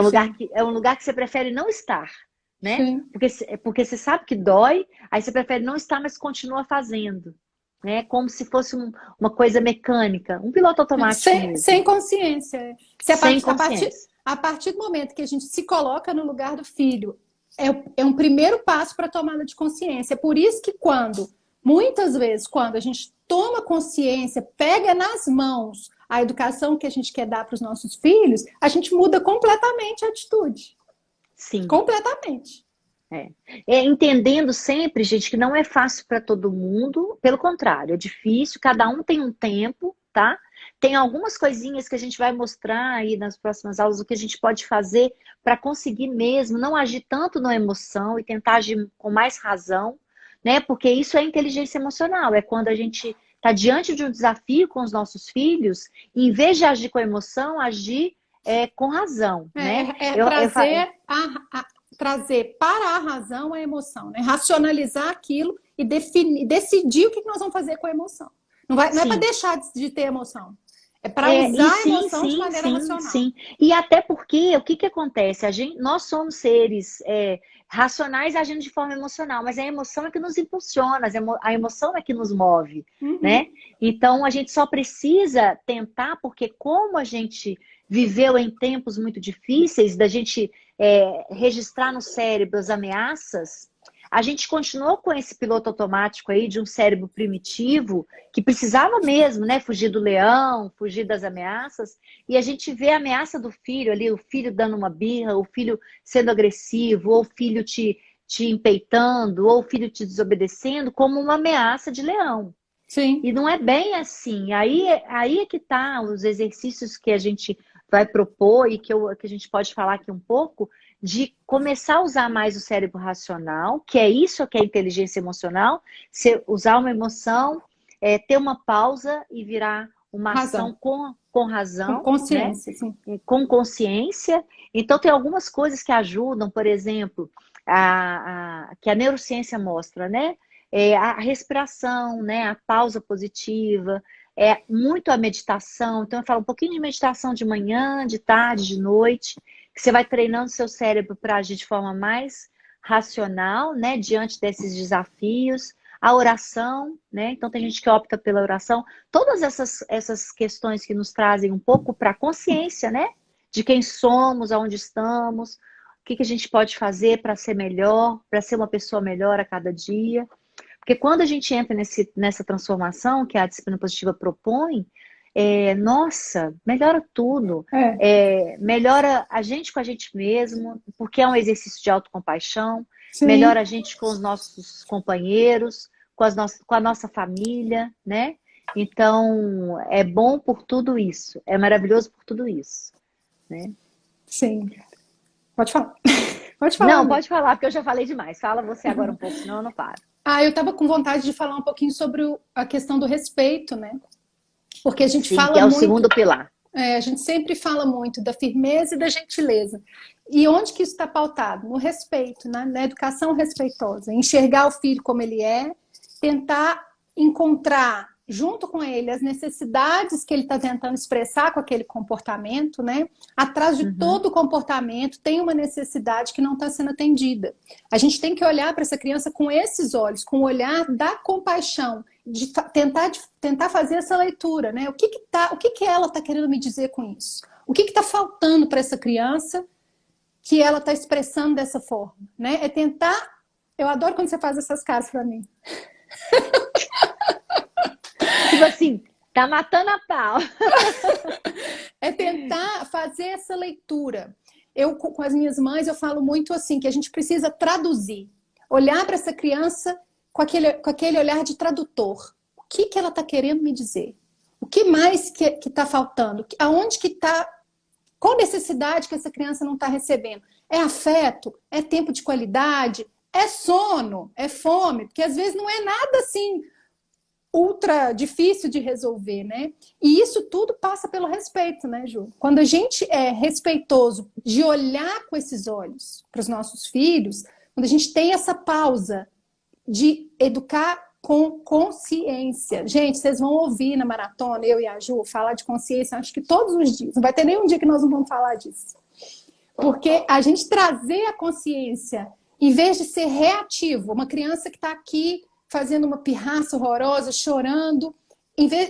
É um lugar que você prefere não estar, né? sim. Porque você sabe que dói, aí você prefere não estar, mas continua fazendo, né? Como se fosse uma coisa mecânica, um piloto automático Sem mesmo, consciência. Se sem consciência. a partir do momento que a gente se coloca no lugar do filho, é um primeiro passo para a tomada de consciência. É por isso que muitas vezes, quando a gente toma consciência, pega nas mãos a educação que a gente quer dar para os nossos filhos, a gente muda completamente a atitude. Sim. Completamente. Entendendo sempre, gente, que não é fácil para todo mundo, pelo contrário, é difícil, cada um tem um tempo, tá? Tem algumas coisinhas que a gente vai mostrar aí nas próximas aulas, o que a gente pode fazer para conseguir mesmo não agir tanto na emoção e tentar agir com mais razão, né? Porque isso é inteligência emocional, é quando a gente está diante de um desafio com os nossos filhos, e em vez de agir com emoção, agir com razão, né? Trazer para a razão a emoção, né? Racionalizar aquilo e decidir o que nós vamos fazer com a emoção. Não é para deixar de ter emoção. É para usar a emoção de maneira racional. Sim. E até porque, o que acontece? Nós somos seres racionais agindo de forma emocional, mas a emoção é que nos impulsiona, a emoção é que nos move, né? Então, a gente só precisa tentar, porque como a gente viveu em tempos muito difíceis, da gente registrar no cérebro as ameaças, a gente continuou com esse piloto automático aí de um cérebro primitivo que precisava mesmo, né, fugir do leão, fugir das ameaças, e a gente vê a ameaça do filho ali, o filho dando uma birra, o filho sendo agressivo, ou o filho te empeitando, ou o filho te desobedecendo como uma ameaça de leão. Sim. E não é bem assim. Aí é que tá os exercícios que a gente vai propor e que a gente pode falar aqui um pouco, de começar a usar mais o cérebro racional, que é isso que é inteligência emocional, você usar uma emoção, ter uma pausa e virar uma Razão. ação com razão, Com consciência, né? sim. Com consciência. Então, tem algumas coisas que ajudam, por exemplo, que a neurociência mostra, né? A respiração, né? A pausa positiva, muito a meditação. Então, eu falo um pouquinho de meditação de manhã, de tarde, de noite, que você vai treinando seu cérebro para agir de forma mais racional, né? Diante desses desafios. A oração, né? Então, tem gente que opta pela oração. Todas essas questões que nos trazem um pouco para a consciência, né? De quem somos, aonde estamos, o que a gente pode fazer para ser melhor, para ser uma pessoa melhor a cada dia. Porque quando a gente entra nessa transformação que a disciplina positiva propõe, nossa, melhora tudo. Melhora a gente com a gente mesmo, porque é um exercício de autocompaixão, Sim. melhora a gente com os nossos companheiros, com a nossa família, né? Então, é bom por tudo isso, é maravilhoso por tudo isso, né? Sim. Pode falar. Pode falar. Não, pode falar, porque eu já falei demais. Fala você agora um pouco, senão eu não paro. Eu estava com vontade de falar um pouquinho sobre a questão do respeito, né? Porque a gente Sim, fala que é o muito, segundo pilar. a gente sempre fala muito da firmeza e da gentileza. E onde que isso está pautado? No respeito, né? Na educação respeitosa. Enxergar o filho como ele é, tentar encontrar junto com ele as necessidades que ele está tentando expressar com aquele comportamento, né? Atrás de todo comportamento tem uma necessidade que não está sendo atendida. A gente tem que olhar para essa criança com esses olhos, com o olhar da compaixão, de tentar fazer essa leitura, né? O que ela está querendo me dizer com isso? O que está faltando para essa criança que ela está expressando dessa forma, né? É tentar... Eu adoro quando você faz essas caras para mim. Tipo assim, tá matando a pau. É tentar fazer essa leitura. Eu, com as minhas mães, eu falo muito assim, que a gente precisa traduzir. Olhar para essa criança com aquele olhar de tradutor. O que ela está querendo me dizer? O que mais que está faltando? Aonde que está... Qual necessidade que essa criança não está recebendo? É afeto? É tempo de qualidade? É sono? É fome? Porque às vezes não é nada assim... ultra difícil de resolver, né? E isso tudo passa pelo respeito, né, Ju? Quando a gente é respeitoso de olhar com esses olhos para os nossos filhos, quando a gente tem essa pausa de educar com consciência. Gente, vocês vão ouvir na maratona, eu e a Ju, falar de consciência, acho que todos os dias. Não vai ter nenhum dia que nós não vamos falar disso. Porque a gente trazer a consciência, em vez de ser reativo, uma criança que está aqui fazendo uma pirraça horrorosa, chorando.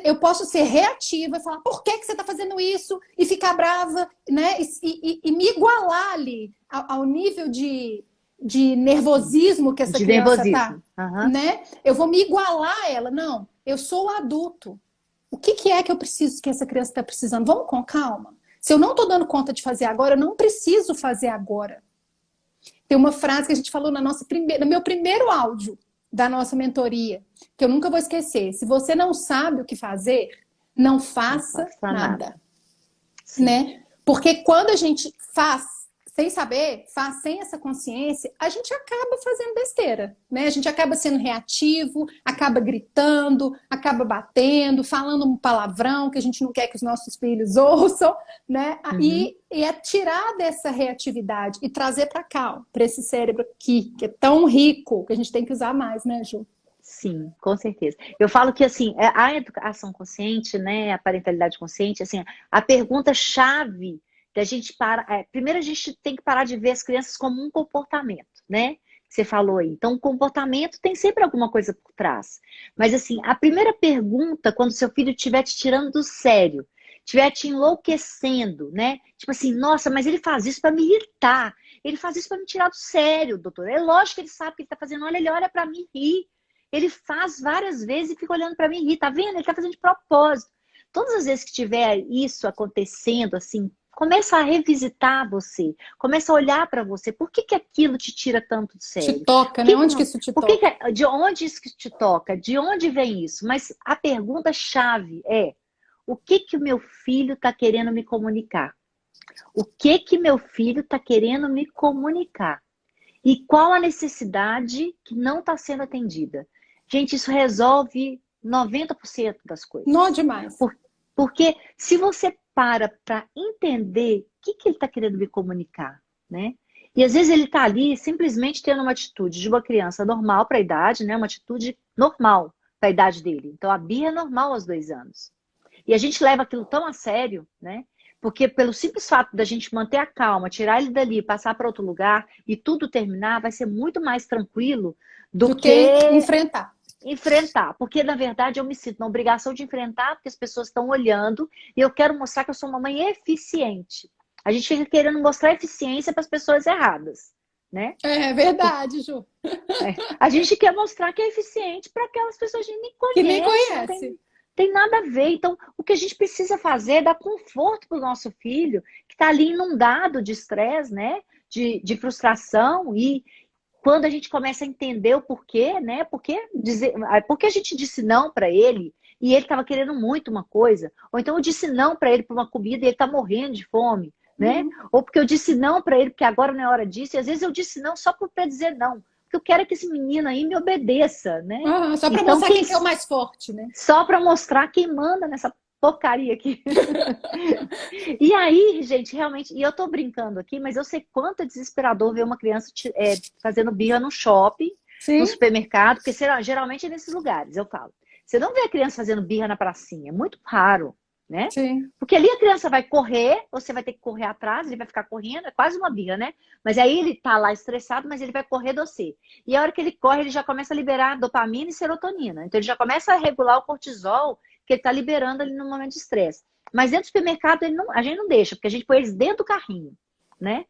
Eu posso ser reativa e falar, por que você está fazendo isso? E ficar brava, né? E me igualar ali ao nível de nervosismo que essa criança está. Né? Eu vou me igualar a ela. Não, eu sou o adulto. O que é que eu preciso, que essa criança está precisando? Vamos com calma. Se eu não estou dando conta de fazer agora, eu não preciso fazer agora. Tem uma frase que a gente falou no meu primeiro áudio da nossa mentoria, que eu nunca vou esquecer. Se você não sabe o que fazer, não faça nada. Né? Porque quando a gente faz sem saber, faz sem essa consciência, a gente acaba fazendo besteira, né? A gente acaba sendo reativo, acaba gritando, acaba batendo, falando um palavrão que a gente não quer que os nossos filhos ouçam, né? E é tirar dessa reatividade e trazer para cá, para esse cérebro aqui, que é tão rico, que a gente tem que usar mais, né, Ju? Sim, com certeza. Eu falo que, assim, a educação consciente, né, a parentalidade consciente, assim, a pergunta-chave da gente primeiro a gente tem que parar de ver as crianças como um comportamento, né? Você falou aí. Então, o comportamento tem sempre alguma coisa por trás. Mas, assim, a primeira pergunta, quando seu filho estiver te tirando do sério, estiver te enlouquecendo, né? Tipo assim, nossa, mas ele faz isso para me irritar. Ele faz isso para me tirar do sério, doutor. É lógico que ele sabe o que ele está fazendo. Olha, ele olha para mim rir. Ele faz várias vezes e fica olhando para mim rir. Tá vendo? Ele está fazendo de propósito. Todas as vezes que tiver isso acontecendo, assim, começa a revisitar você, começa a olhar para você. Por que aquilo te tira tanto do sério? Te toca, né? Onde que isso te toca? De onde isso te toca? De onde vem isso? Mas a pergunta-chave é: o que o meu filho está querendo me comunicar? O que meu filho está querendo me comunicar? E qual a necessidade que não está sendo atendida? Gente, isso resolve 90% das coisas. Não demais. Porque se você para entender o que ele está querendo me comunicar, né? E às vezes ele está ali simplesmente tendo uma atitude de uma criança normal para a idade, né? Uma atitude normal para a idade dele. Então a birra é normal aos 2 anos. E a gente leva aquilo tão a sério, né? Porque pelo simples fato da gente manter a calma, tirar ele dali, passar para outro lugar e tudo terminar, vai ser muito mais tranquilo do que enfrentar. Porque, na verdade, eu me sinto na obrigação de enfrentar, porque as pessoas estão olhando e eu quero mostrar que eu sou uma mãe eficiente. A gente fica querendo mostrar eficiência para as pessoas erradas, né? É verdade, Ju. A gente quer mostrar que é eficiente para aquelas pessoas que nem conhecem. Que nem conhece. Tem nada a ver. Então, o que a gente precisa fazer é dar conforto para o nosso filho, que está ali inundado de estresse, né? De frustração. E quando a gente começa a entender o porquê, né? Porque a gente disse não para ele e ele estava querendo muito uma coisa. Ou então eu disse não para ele por uma comida e ele está morrendo de fome, né? Ou porque eu disse não para ele porque agora não é hora disso. E às vezes eu disse não só para dizer não. Porque eu quero que esse menino aí me obedeça, né? Só para mostrar quem é o mais forte, né? Só para mostrar quem manda nessa porcaria aqui. E aí, gente, realmente, e eu tô brincando aqui, mas eu sei quanto é desesperador ver uma criança fazendo birra no shopping, no supermercado, porque geralmente é nesses lugares, eu falo. Você não vê a criança fazendo birra na pracinha, é muito raro, né? Sim. Porque ali a criança vai correr, você vai ter que correr atrás, ele vai ficar correndo, é quase uma birra, né? Mas aí ele tá lá estressado, mas ele vai correr de você. E a hora que ele corre, ele já começa a liberar dopamina e serotonina. Então ele já começa a regular o cortisol que ele tá liberando ali no momento de estresse. Mas dentro do supermercado a gente não deixa, porque a gente põe eles dentro do carrinho, né?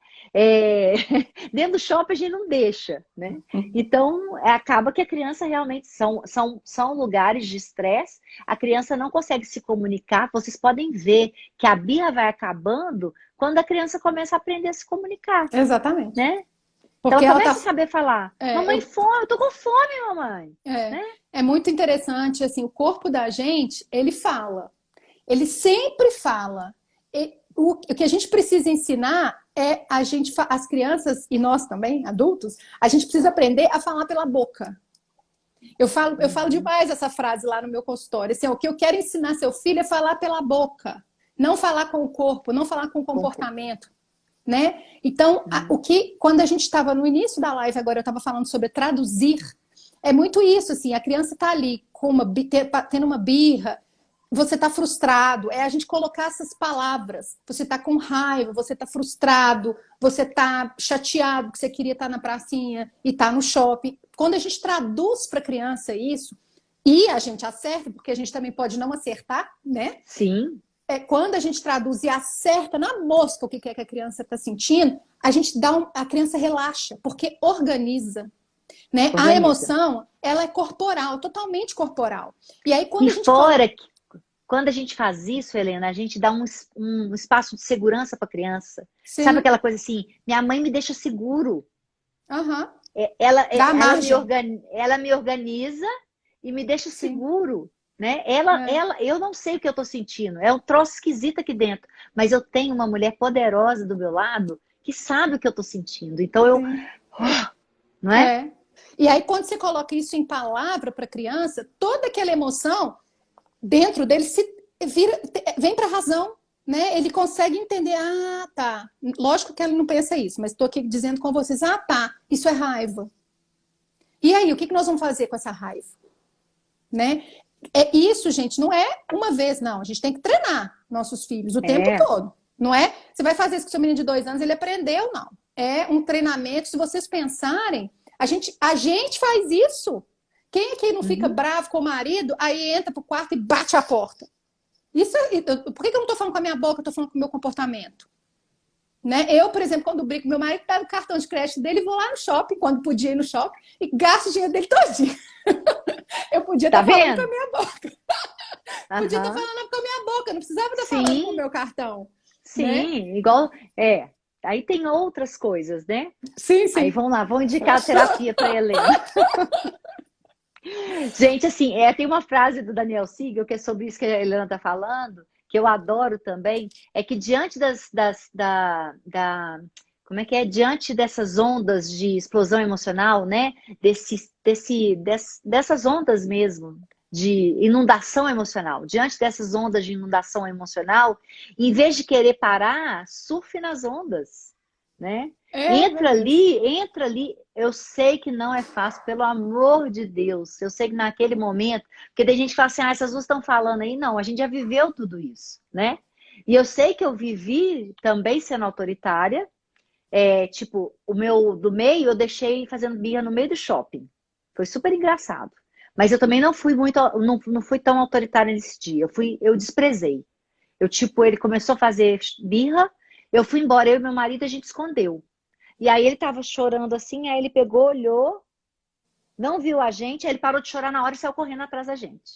Dentro do shopping a gente não deixa, né? Então acaba que a criança realmente são lugares de estresse, a criança não consegue se comunicar. Vocês podem ver que a birra vai acabando quando a criança começa a aprender a se comunicar. Exatamente. Né? Porque então ela começa a saber falar. Mamãe, fome, eu tô com fome, mamãe. Né? É muito interessante, assim, o corpo da gente, ele fala. Ele sempre fala. O que a gente precisa ensinar é as crianças e nós também, adultos, a gente precisa aprender a falar pela boca. Eu falo demais essa frase lá no meu consultório. Assim, o que eu quero ensinar seu filho é falar pela boca, não falar com o corpo, não falar com o comportamento. Né? Então, quando a gente estava no início da live, agora eu estava falando sobre traduzir, é muito isso, assim, a criança está ali tendo uma birra, você está frustrado, é a gente colocar essas palavras, você está com raiva, você está frustrado, você está chateado que você queria estar na pracinha e está no shopping. Quando a gente traduz para a criança isso, e a gente acerta, porque a gente também pode não acertar, né? Sim. Quando a gente traduz e acerta na mosca o que é que a criança está sentindo, a gente a criança relaxa, porque organiza. Né? A emoção, ela é corporal, totalmente corporal. E aí, quando a gente faz isso, Helena, a gente dá um espaço de segurança para a criança. Sim. Sabe aquela coisa assim, minha mãe me deixa seguro. Uhum. Ela me organiza e me deixa seguro. Né? Eu não sei o que eu tô sentindo, é um troço esquisito aqui dentro, mas eu tenho uma mulher poderosa do meu lado que sabe o que eu tô sentindo, então não é? E aí quando você coloca isso em palavra para a criança, toda aquela emoção dentro dele vem para a razão, né? Ele consegue entender, tá, lógico que ele não pensa isso, mas estou aqui dizendo com vocês, tá, isso é raiva. E aí, o que nós vamos fazer com essa raiva? Né? Isso, gente, não é uma vez, não. A gente tem que treinar nossos filhos o tempo todo. Não é? Você vai fazer isso com seu menino de 2 anos, ele aprendeu, não. É um treinamento. Se vocês pensarem, a gente faz isso. Quem é que não fica bravo com o marido, aí entra pro quarto e bate a porta? Por que eu não tô falando com a minha boca, eu tô falando com o meu comportamento? Né? Eu, por exemplo, quando brigo com meu marido, pego o cartão de crédito dele e vou lá no shopping, quando podia ir no shopping, e gasto o dinheiro dele todinho. Eu podia estar falando com a minha boca. Podia estar falando com a minha boca, não precisava estar falando com o meu cartão. Sim, né? Igual... Aí tem outras coisas, né? Sim, sim. Aí vamos lá, vamos indicar a terapia para a Helena. Gente, assim, tem uma frase do Daniel Siegel, que é sobre isso que a Helena está falando, que eu adoro também, é que diante como é que é? Diante dessas ondas de explosão emocional, né? Dessas ondas mesmo, de inundação emocional. Diante dessas ondas de inundação emocional, em vez de querer parar, surfe nas ondas, né? Entra ali, eu sei que não é fácil, pelo amor de Deus. Eu sei que naquele momento, porque tem gente que fala assim, ah, essas duas estão falando aí. Não, a gente já viveu tudo isso, né? E eu sei que eu vivi também sendo autoritária. Tipo, o meu do meio, eu deixei fazendo birra no meio do shopping. Foi super engraçado. Mas eu também não fui não fui tão autoritária nesse dia. Eu desprezei. Tipo, ele começou a fazer birra, eu fui embora, eu e meu marido, a gente escondeu. E aí ele tava chorando assim, aí ele pegou, olhou, não viu a gente, aí ele parou de chorar na hora e saiu correndo atrás da gente.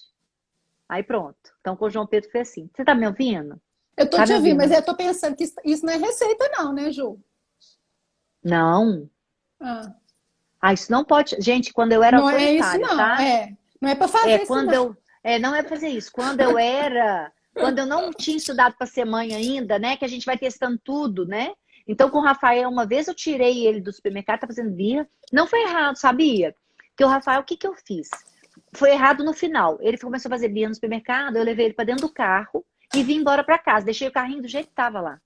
Aí pronto. Então com o João Pedro foi assim. Você tá me ouvindo? Eu tô Tá te me ouvindo, mas ouvindo? eu tô pensando que isso não é receita não, né, Ju? Não. Ah, Ah, isso não pode. Gente, quando eu era não é isso autoritária, não, tá? não é para fazer isso Quando não. eu. Não é fazer isso. Quando eu não tinha estudado para ser mãe ainda, né? Que a gente vai testando tudo, né? Então, com o Rafael, uma vez eu tirei ele do supermercado, tá fazendo birra. Não foi errado, sabia? Porque o Rafael, o que que eu fiz? Foi errado no final. Ele começou a fazer birra no supermercado, eu levei ele para dentro do carro e vim embora para casa. Deixei o carrinho do jeito que tava lá.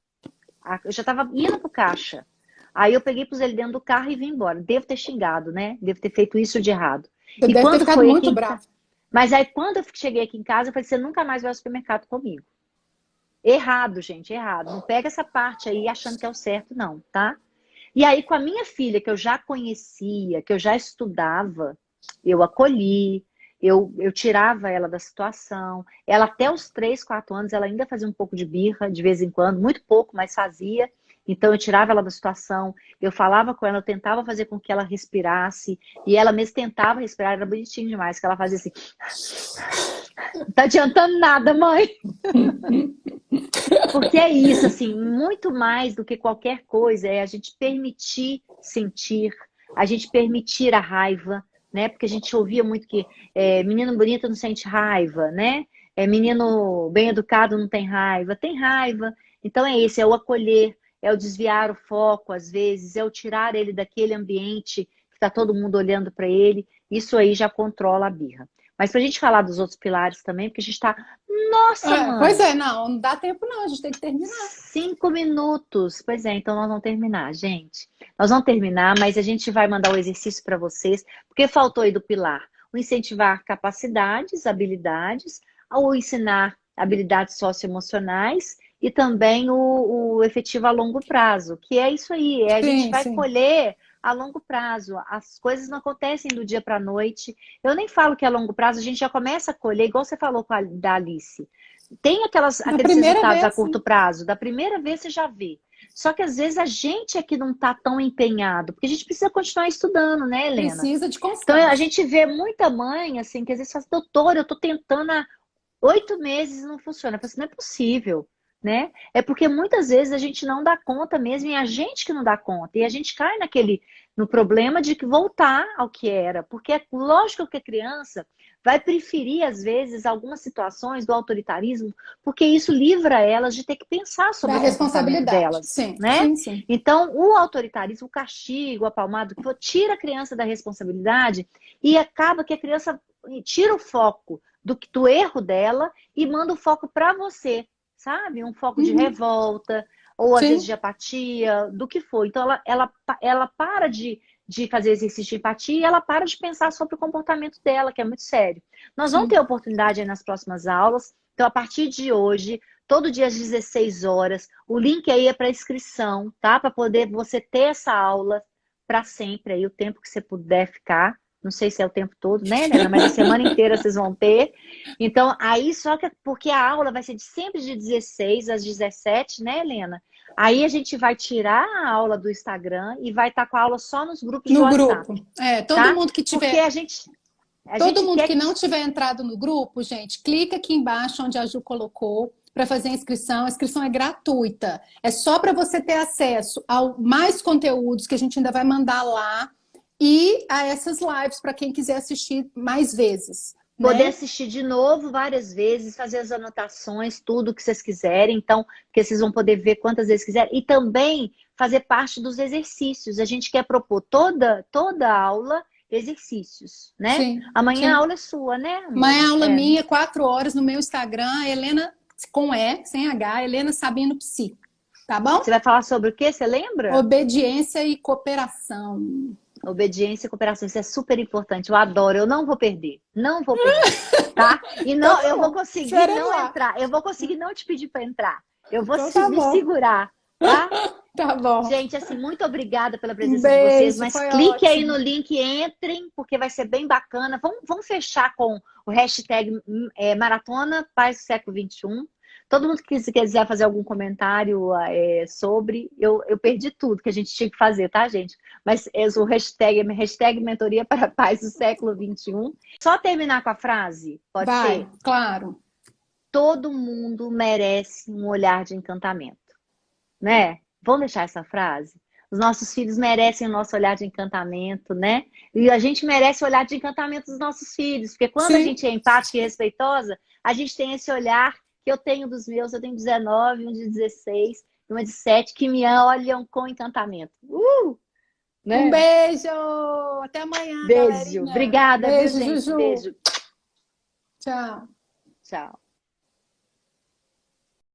Eu já tava indo pro caixa. Aí eu peguei, pus ele dentro do carro e vim embora. Devo ter xingado, né? Devo ter feito isso de errado. Você E deve ter quando ficado foi aqui muito em bravo. Mas aí, quando eu cheguei aqui em casa, eu falei, você nunca mais vai ao supermercado comigo. Errado, gente, errado. Não pega essa parte aí achando que é o certo, não, tá? E aí, com a minha filha, que eu já conhecia, que eu já estudava, eu acolhi, eu tirava ela da situação. Ela, até os 3, 4 anos, ela ainda fazia um pouco de birra, de vez em quando, muito pouco, mas fazia. Então, eu tirava ela da situação, eu falava com ela, eu tentava fazer com que ela respirasse, e ela mesmo tentava respirar, era bonitinho demais, que ela fazia assim, não tá adiantando nada, mãe. Porque é isso, assim, muito mais do que qualquer coisa, é a gente permitir sentir, a gente permitir a raiva, né? Porque a gente ouvia muito que menino bonito não sente raiva, né? Menino bem educado não tem raiva. Então é isso, é o acolher, é o desviar o foco, às vezes, é o tirar ele daquele ambiente que está todo mundo olhando para ele. Isso aí já controla a birra. Mas para a gente falar dos outros pilares também, porque a gente está. Nossa, Pois mãe! é, não dá tempo não, a gente tem que terminar. 5 minutos. Pois é, então nós vamos terminar, gente. Nós vamos terminar, mas a gente vai mandar o exercício para vocês, porque faltou aí do pilar. O incentivar capacidades, habilidades, o ensinar habilidades socioemocionais e também o efetivo a longo prazo, que é isso aí, a gente Sim, vai sim. colher a longo prazo. As coisas não acontecem do dia para a noite. Eu nem falo que é a longo prazo, a gente já começa a colher, igual você falou da Alice. Tem Na aqueles primeira resultados a vez, curto sim. prazo. Da primeira vez você já vê. Só que às vezes a gente é que não está tão empenhado, porque a gente precisa continuar estudando, né, Helena? Precisa de Então a constância. gente vê muita mãe, assim, que às vezes fala, doutora, eu estou tentando há 8 meses e não funciona. Eu falo assim, não é possível, né? É porque muitas vezes a gente não dá conta mesmo, e é a gente que não dá conta. E a gente cai no problema de que voltar ao que era. Porque é lógico que a criança vai preferir, às vezes, algumas situações do autoritarismo, porque isso livra elas de ter que pensar Da sobre o comportamento responsabilidade. delas, Sim, né? sim, sim. Então, o autoritarismo, o castigo, a palmada, tira a criança da responsabilidade e acaba que a criança tira o foco do erro dela e manda o foco para você, sabe? Um foco de Uhum. revolta, ou às vezes Sim, de apatia, do que for. Então ela para de fazer exercício de empatia e ela para de pensar sobre o comportamento dela, que é muito sério. Nós vamos ter sim. oportunidade aí nas próximas aulas. Então, a partir de hoje, todo dia às 16 horas, o link aí é para inscrição, tá? Para poder você ter essa aula para sempre aí, o tempo que você puder ficar. Não sei se é o tempo todo, né, Helena? Mas a semana inteira vocês vão ter. Então, aí só que porque a aula vai ser sempre de 16 às 17, né, Helena? Aí a gente vai tirar a aula do Instagram e vai estar com a aula só nos grupos de No WhatsApp, grupo. tá? Porque a Todo gente mundo quer que que. não tiver entrado no grupo, gente, clica aqui embaixo onde a Ju colocou para fazer a inscrição. A inscrição é gratuita. É só para você ter acesso a mais conteúdos que a gente ainda vai mandar lá e a essas lives para quem quiser assistir mais vezes, Poder né? assistir de novo várias vezes, fazer as anotações, tudo que vocês quiserem, então, porque vocês vão poder ver quantas vezes quiserem, e também fazer parte dos exercícios. A gente quer propor toda aula exercícios, né? Sim, Amanhã sim. a aula é sua, né, amor? Amanhã a aula minha, 4 horas no meu Instagram, Helena, com E, sem H, Helena Sabino Psi. Tá bom? Você vai falar sobre o quê? Você lembra? Obediência e cooperação. Obediência e cooperação, isso é super importante. Eu adoro, eu não vou perder. Não vou perder, tá? E Então não, tá eu vou bom. conseguir Estaremos não lá. entrar. Eu vou conseguir não te pedir para entrar. Eu vou Então tá me bom. segurar, tá? Tá bom. Gente, assim, muito obrigada pela Um presença de vocês, beijo, mas foi clique aí no ótimo. link e entrem, porque vai ser bem bacana. Vamos fechar com o hashtag Maratona Paz do Século XXI. Todo mundo que quiser fazer algum comentário sobre, eu perdi tudo que a gente tinha que fazer, tá, gente? Mas o hashtag Mentoria para a Paz do Século XXI. Só terminar com a frase, pode ser? Vai, claro. Todo mundo merece um olhar de encantamento, né? Vamos deixar essa frase? Os nossos filhos merecem o nosso olhar de encantamento, né? E a gente merece o olhar de encantamento dos nossos filhos, porque quando a Sim. gente é empática e respeitosa, a gente tem esse olhar que eu tenho dos meus, eu tenho 19, um de 16, uma de 7, que me olham com encantamento. Um Né? beijo! Até amanhã, Beijo. galerinha. Obrigada, viu, Beijo, gente? Juju. Beijo. Tchau. Tchau.